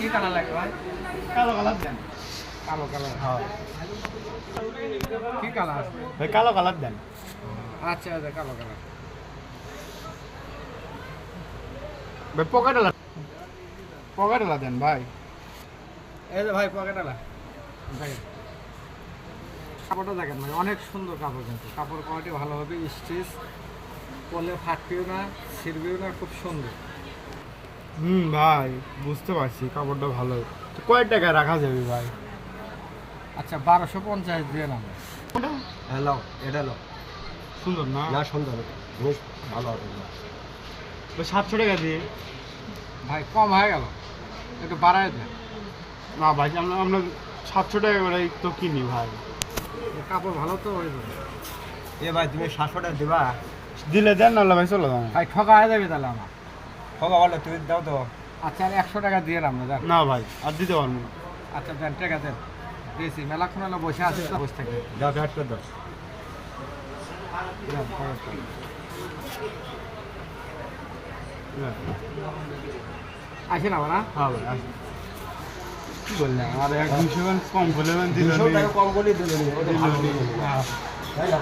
কি কালার লাগবে ভাই? কালো কালার দেন। কালো কালার। হ্যাঁ কি কালার? ভাই কালো কালার দেন। আচ্ছা আচ্ছা কালো কালার। ভাই পকেটওয়ালা দেন ভাই। এই যে ভাই পকেটালা ভাই, কাপড়টা দেখেন ভাই, অনেক সুন্দর কাপড়, কিন্তু কাপড় কোয়ালিটি ভালো হবে, স্টিচ পরলে ফাটবেও না, ছিঁড়বেও না, খুব সুন্দর। ভাই বুঝতে পারছি কাপড়টা ভালো। তো কয় টাকা রাখা যাবে ভাই? আচ্ছা 1250 দিয়ে নাম। হ্যালো, এটা হলো সুন্দর না? না সুন্দর, বেশ ভালো হবে। তো 700 টাকা দিয়ে। ভাই কম হয়ে গেল, একটু বাড়ায় দেন। না ভাই আমরা 700 টাকা করে তো কিনি ভাই। কাপড় ভালো তো হয়ে যাবে। এ ভাই তুমি 700 টাকা দিবা? দিলে দেন নাহলে ভাই চলে যান। ভাই ঠকা হয়ে যাবে তাহলে আমার। হোক ভালো, তুমি দাও তো। আচ্ছা আর 100 টাকা দিয়ে নাম না দেন। না ভাই আর দিতে পারবো না। আচ্ছা দেন, টাকা দেন, দিয়েছি মেলাক্ষণ হলো বসে আছি তো, বসে থাকে। দাও, ব্যাট করে দাও। আসেন আবার না। হ্যাঁ ভাই আসুন। কি বললেন আর 200 কম বললেন 200 টাকা কম করে দিলেন, ওটা ভালো দিলেন। হ্যাঁ। তাই না?